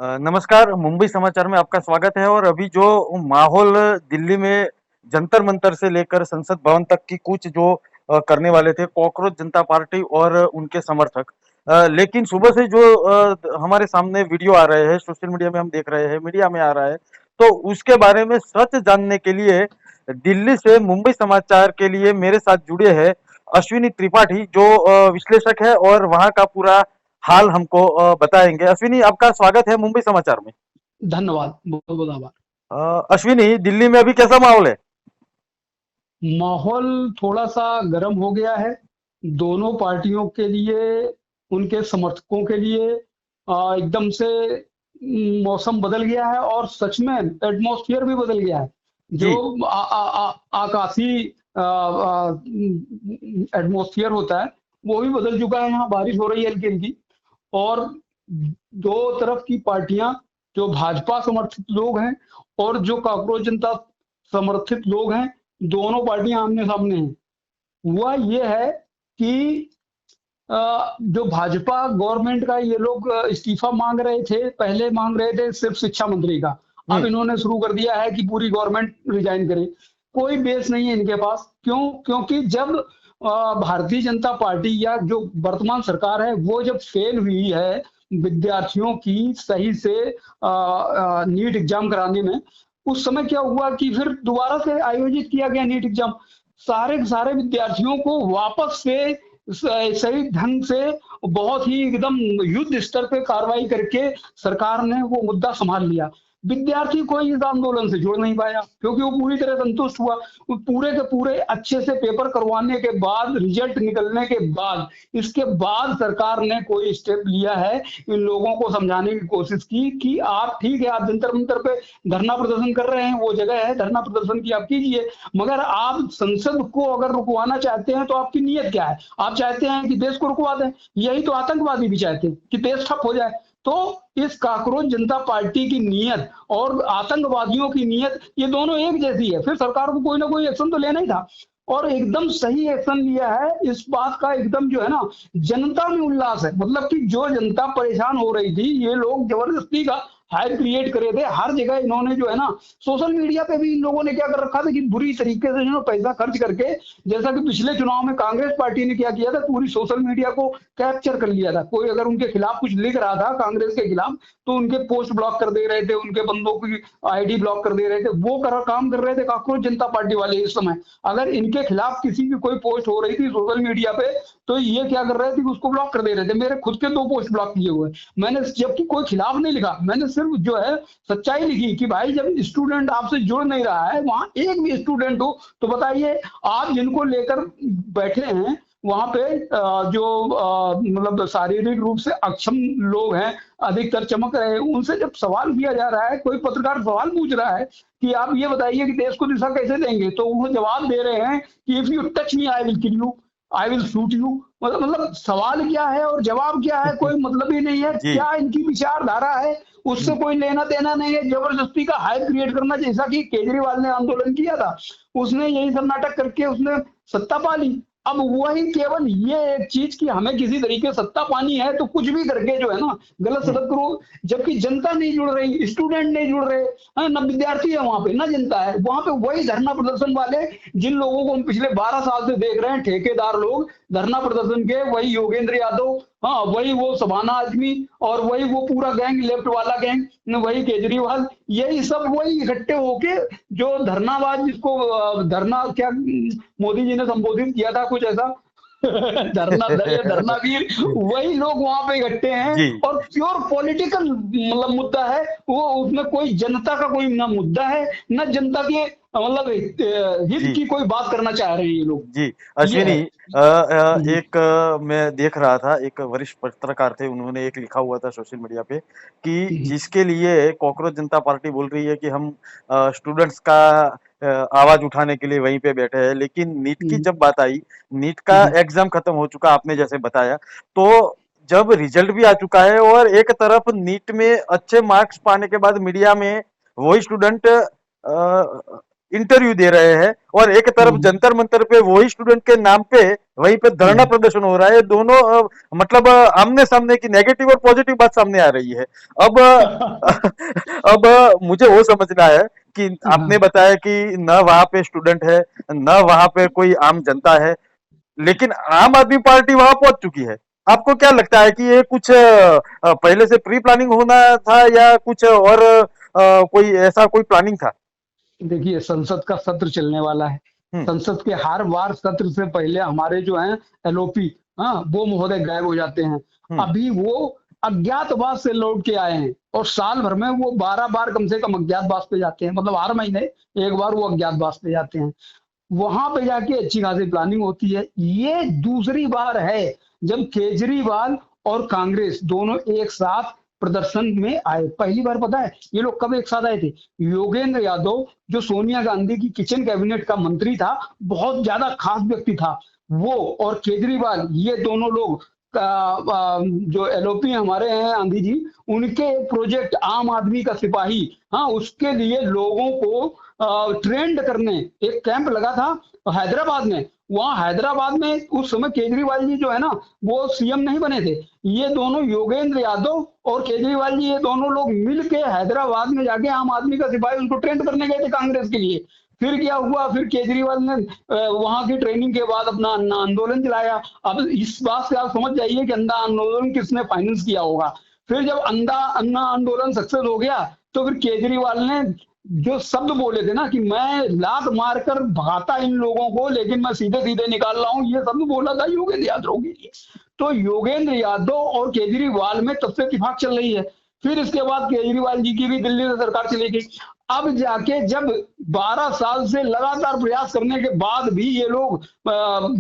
नमस्कार, मुंबई समाचार में आपका स्वागत है। और अभी जो माहौल दिल्ली में जंतर मंतर से लेकर संसद भवन तक की कूच जो करने वाले थे कॉकरोच जनता पार्टी और उनके समर्थक, लेकिन सुबह से जो हमारे सामने वीडियो आ रहे हैं, सोशल मीडिया में हम देख रहे हैं, मीडिया में आ रहा है, तो उसके बारे में सच जानने के लिए दिल्ली से मुंबई समाचार के लिए मेरे साथ जुड़े हैं अश्विनी त्रिपाठी, जो विश्लेषक है और वहां का पूरा हाल हमको बताएंगे। अश्विनी, आपका स्वागत है मुंबई समाचार में। धन्यवाद, बहुत बहुत आभार। अश्विनी, दिल्ली में अभी कैसा माहौल है? माहौल थोड़ा सा गर्म हो गया है। दोनों पार्टियों के लिए, उनके समर्थकों के लिए एकदम से मौसम बदल गया है और सच में एटमॉस्फेयर भी बदल गया है। जो जी। आकाशीय एटमॉस्फेयर होता है वो भी बदल चुका है। यहाँ बारिश हो रही है हल्की हल्की। और दो तरफ की पार्टियां, जो भाजपा समर्थित लोग हैं और जो कांग्रेस जनता समर्थित लोग हैं, दोनों पार्टियां आमने सामने हैं। हुआ ये है कि जो भाजपा गवर्नमेंट का ये लोग इस्तीफा मांग रहे थे, पहले मांग रहे थे सिर्फ शिक्षा मंत्री का। अब हम्म। इन्होंने शुरू कर दिया है कि पूरी गवर्नमेंट रिजाइन करे। कोई बेस नहीं है इनके पास। क्यों? क्योंकि जब भारतीय जनता पार्टी या जो वर्तमान सरकार है वो जब फेल हुई है विद्यार्थियों की सही से नीट एग्जाम कराने में, उस समय क्या हुआ कि फिर दोबारा से आयोजित किया गया नीट एग्जाम। सारे के सारे विद्यार्थियों को वापस से सही ढंग से, बहुत ही एकदम युद्ध स्तर पे कार्रवाई करके सरकार ने वो मुद्दा संभाल लिया। विद्यार्थी कोई इस आंदोलन से जुड़ नहीं पाया क्योंकि वो पूरी तरह संतुष्ट हुआ। वो पूरे के पूरे अच्छे से पेपर करवाने के बाद, रिजल्ट निकलने के बाद, इसके बाद सरकार ने कोई स्टेप लिया है, इन लोगों को समझाने की कोशिश की कि आप ठीक है, आप जंतर मंतर पे धरना प्रदर्शन कर रहे हैं, वो जगह है धरना प्रदर्शन की, आप कीजिए, मगर आप संसद को अगर रुकवाना चाहते हैं तो आपकी नीयत क्या है? आप चाहते हैं कि देश को रुकवा दें। यही तो आतंकवादी भी चाहते हैं कि देश ठप हो जाए। तो इस काकरोच जनता पार्टी की नीयत और आतंकवादियों की नीयत, ये दोनों एक जैसी है। फिर सरकार को कोई ना कोई एक्शन तो लेना ही था और एकदम सही एक्शन लिया है। इस बात का एकदम जो है ना, जनता में उल्लास है। मतलब कि जो जनता परेशान हो रही थी, ये लोग जबरदस्ती का हाइप क्रिएट करे थे हर जगह। इन्होंने जो है ना, सोशल मीडिया पे भी इन लोगों ने क्या कर रखा था कि बुरी तरीके से जो पैसा खर्च करके, जैसा कि पिछले चुनाव में कांग्रेस पार्टी ने क्या किया था, पूरी सोशल मीडिया को कैप्चर कर लिया था। कोई अगर उनके खिलाफ कुछ लिख रहा था कांग्रेस के खिलाफ, तो उनके पोस्ट ब्लॉक कर दे रहे थे, उनके बंदों की आईडी ब्लॉक कर दे रहे थे। वो काम कर रहे थे कांग्रेस जनता पार्टी वाले इस समय। अगर इनके खिलाफ किसी की कोई पोस्ट हो रही थी सोशल मीडिया पे, तो ये क्या कर रहे थे कि उसको ब्लॉक कर दे रहे थे। मेरे खुद के 2 पोस्ट ब्लॉक किए हुए। मैंने जबकि कोई खिलाफ नहीं लिखा, मैंने सिर्फ जो है सच्चाई लिखी कि भाई जब स्टूडेंट आपसे जुड़ नहीं रहा है, वहां एक भी स्टूडेंट हो तो बताइए। आप जिनको लेकर बैठे हैं वहां पे जो मतलब शारीरिक रूप से अक्षम लोग हैं, अधिकतर चमक रहे हैं, उनसे जब सवाल किया जा रहा है, कोई पत्रकार सवाल पूछ रहा है कि आप ये बताइए कि देश को दिशा कैसे देंगे, तो वो जवाब दे रहे हैं कि if you touch me I will kill you, I will shoot you. मतलब सवाल क्या है और जवाब क्या है, कोई मतलब ही नहीं है। जी। क्या इनकी विचारधारा है, उससे कोई लेना देना नहीं है। जबरदस्ती का हाइप क्रिएट करना, जैसा कि केजरीवाल ने आंदोलन किया था, उसने यही सब नाटक करके उसने सत्ता पा ली। अब वही केवल ये एक चीज कि हमें किसी तरीके सत्ता पानी है तो कुछ भी करके जो है ना गलत हम्म। सलत करो। जबकि जनता नहीं जुड़ रही, स्टूडेंट नहीं जुड़ रहे हैं, ना विद्यार्थी है वहां पे, ना जनता है वहां पे। वही धरना प्रदर्शन वाले, जिन लोगों को हम पिछले 12 साल से देख रहे हैं, ठेकेदार लोग धरना प्रदर्शन के, वही योगेंद्र यादव, हाँ वही वो सबाना आजमी, और वही वो पूरा गैंग, लेफ्ट वाला गैंग, वही केजरीवाल, यही सब वही इकट्ठे होके जो धरनाबाज, जिसको धरना क्या मोदी जी ने संबोधित किया था कुछ ऐसा धरना दल या धरनावीर, वही लोग वहां पे इकट्ठे हैं। जी। और प्योर पॉलिटिकल मतलब मुद्दा है वो। उसमें कोई जनता का कोई ना मुद्दा है, ना जनता के मतलब हित जी। की कोई बात करना चाह रहे हैं ये लोग। जी। ये अश्विनी, है। एक मैं देख रहा था, एक वरिष्ठ पत्रकार थे, उन्होंने एक लिखा हुआ था सोशल मीडिया पे कि जिसके लिए कॉकरोच जनता पार्टी बोल रही है कि हम स्टूडेंट्स का आवाज उठाने के लिए वहीं पे बैठे हैं, लेकिन नीट की जब बात आई, नीट का एग्जाम खत्म हो चुका, आपने जैसे बताया, तो जब रिजल्ट भी आ चुका है और एक तरफ नीट में अच्छे मार्क्स पाने के बाद मीडिया में वही स्टूडेंट इंटरव्यू दे रहे हैं और एक तरफ हम्म, जंतर मंतर पे वही स्टूडेंट के नाम पे वहीं पे धरना हम्म, प्रदर्शन हो रहा है। दोनों मतलब आमने सामने की नेगेटिव और पॉजिटिव बात सामने आ रही है। अब अब मुझे वो समझना है कि आपने हाँ, बताया कि न वहां पे स्टूडेंट है, न वहां पे कोई आम जनता है, लेकिन आम आदमी पार्टी वहां पहुंच चुकी है। आपको क्या लगता है कि ये कुछ पहले से प्री प्लानिंग होना था या कुछ और कोई ऐसा कोई प्लानिंग था? देखिए संसद का सत्र चलने वाला है। हम्म। संसद के हर बार सत्र से पहले हमारे जो हैं एलओपी, हाँ, वो महोदय गायब हो जाते हैं। हम्म। अभी वो अज्ञातवास से लौट के आए हैं और साल भर में वो 12 बार कम से कम अज्ञातवास पे जाते हैं, मतलब हर महीने एक बार वो अज्ञातवास पे जाते हैं। वहां पे जाके अच्छी खासी प्लानिंग होती है। ये दूसरी बार है जब केजरीवाल और कांग्रेस दोनों एक साथ प्रदर्शन में आए। पहली बार पता है ये लोग कब एक साथ आए थे? योगेंद्र यादव जो सोनिया गांधी की किचन कैबिनेट का मंत्री था, बहुत ज्यादा खास व्यक्ति था, वो और केजरीवाल, ये दोनों लोग जो एलओपी हमारे हैं आंधी जी, उनके प्रोजेक्ट आम आदमी का सिपाही, हाँ, उसके लिए लोगों को ट्रेंड करने एक कैंप लगा था हैदराबाद में। वहां हैदराबाद में उस समय केजरीवाल जी जो है ना, वो सीएम नहीं बने थे। ये दोनों योगेंद्र यादव और केजरीवाल जी, ये दोनों लोग मिल के हैदराबाद में जाके आम आदमी का सिपाही उनको ट्रेंड करने गए थे कांग्रेस के लिए। फिर क्या हुआ, फिर केजरीवाल ने वहां की ट्रेनिंग के बाद अपना अन्ना आंदोलन चलाया। अब इस बात से आप समझ जाइए कि अन्ना आंदोलन किसने फाइनेंस किया होगा। फिर जब अन्ना आंदोलन सक्सेस हो गया, तो फिर केजरीवाल ने जो शब्द बोले थे ना कि मैं लात मारकर भगाता इन लोगों को, लेकिन मैं सीधे सीधे निकाल रहा हूं, ये शब्द बोला था योगेंद्र यादव के लिए। तो योगेंद्र यादव और केजरीवाल में तब से इत्तेफाक चल रही है। फिर इसके बाद केजरीवाल जी की भी दिल्ली से सरकार चली गई। अब जाके जब 12 साल से लगातार प्रयास करने के बाद भी ये लोग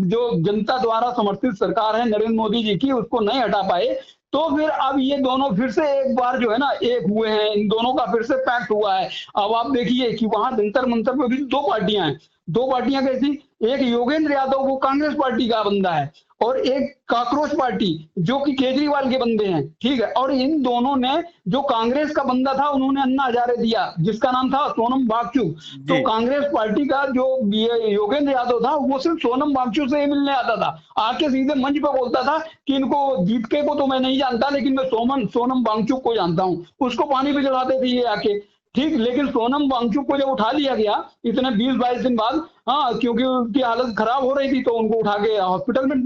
जो जनता द्वारा समर्थित सरकार है नरेंद्र मोदी जी की, उसको नहीं हटा पाए, तो फिर अब ये दोनों फिर से एक बार जो है ना एक हुए हैं, इन दोनों का फिर से पैक्ट हुआ है। अब आप देखिए कि वहां जंतर मंतर पे भी दो पार्टियां हैं। दो पार्टियां कैसी? एक योगेंद्र यादव वो कांग्रेस पार्टी का बंदा है, और एक काकरोच पार्टी जो कि केजरीवाल के बंदे हैं, ठीक है। और इन दोनों ने, जो कांग्रेस का बंदा था उन्होंने अन्ना हजारे दिया जिसका नाम था सोनम वांगचुक। तो जी। कांग्रेस पार्टी का जो ये योगेंद्र यादव था, वो सिर्फ सोनम वांगचुक से ही मिलने आता था, आके सीधे मंच पे बोलता था कि इनको जीतके को तो मैं नहीं जानता, लेकिन मैं सोनम वांगचुक को जानता हूं। उसको पानी पे चढ़ाते थे ये आके, ठीक। लेकिन सोनम वांगचुक को जब उठा लिया गया इतने 20-22 दिन बाद, हाँ, क्योंकि उनकी हालत खराब हो रही थी, तो उनको उठा के हॉस्पिटल में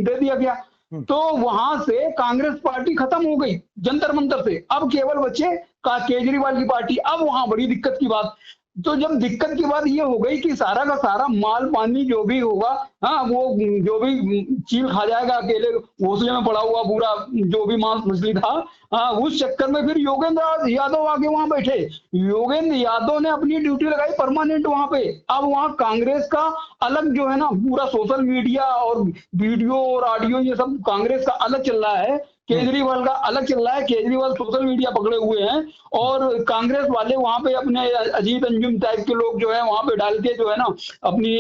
दे दिया गया। हम्म। तो वहां से कांग्रेस पार्टी खत्म हो गई जंतर मंतर से, अब केवल बचे का केजरीवाल की पार्टी। अब वहां बड़ी दिक्कत की बात, तो जब दिक्कत की बात ये हो गई कि सारा का सारा माल पानी जो भी होगा, हाँ, वो जो भी चील खा जाएगा अकेले घोंसले में पड़ा हुआ पूरा जो भी मांस मछली था, हाँ, उस चक्कर में फिर योगेंद्र यादव आके वहां बैठे। योगेंद्र यादव ने अपनी ड्यूटी लगाई परमानेंट वहां पे। अब वहां कांग्रेस का अलग जो है ना पूरा सोशल मीडिया और वीडियो और ऑडियो ये सब कांग्रेस का अलग चल रहा है, हम्म। केजरीवाल का अलग चल रहा है। केजरीवाल सोशल मीडिया पकड़े हुए हैं और कांग्रेस वाले वहां पे अपने अजीत अंजुम टाइप के लोग जो है वहां पे डाल के जो है ना अपनी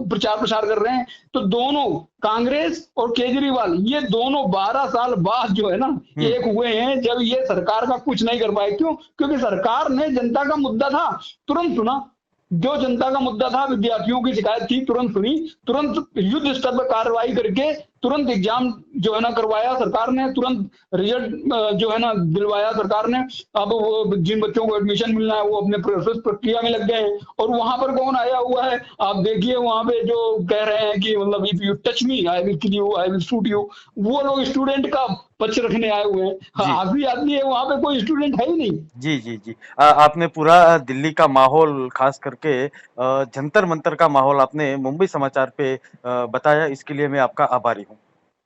प्रचार प्रसार कर रहे हैं। तो दोनों कांग्रेस और केजरीवाल ये दोनों 12 साल बाद जो है ना हम्म। एक हुए हैं, जब ये सरकार का कुछ नहीं कर पाए। क्यों? क्योंकि सरकार ने जनता का मुद्दा था तुरंत सुना। जो जनता का मुद्दा था, विद्यार्थियों की शिकायत थी, तुरंत सुनी, तुरंत युद्ध स्तर पर कार्रवाई करके तुरंत एग्जाम जो है ना करवाया सरकार ने, तुरंत रिजल्ट जो है ना दिलवाया सरकार ने। अब वो जिन बच्चों को एडमिशन मिलना है वो अपने प्रोसेस प्रक्रिया में लग गए हैं। और वहां पर कौन आया हुआ है? आप देखिए वहां पे जो कह रहे हैं कि मतलब if you touch me I will kill you, I will shoot you, वो लोग स्टूडेंट का पक्ष रखने आए हुए हैं। जी। आखिरी आदमी है वहां पे, कोई स्टूडेंट है ही नहीं। जी, जी, जी। आपने पूरा दिल्ली का माहौल खास करके जंतर मंतर का माहौल आपने मुंबई समाचार पे बताया, इसके लिए मैं आपका आभारी हूँ।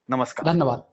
नमस्कार। धन्यवाद।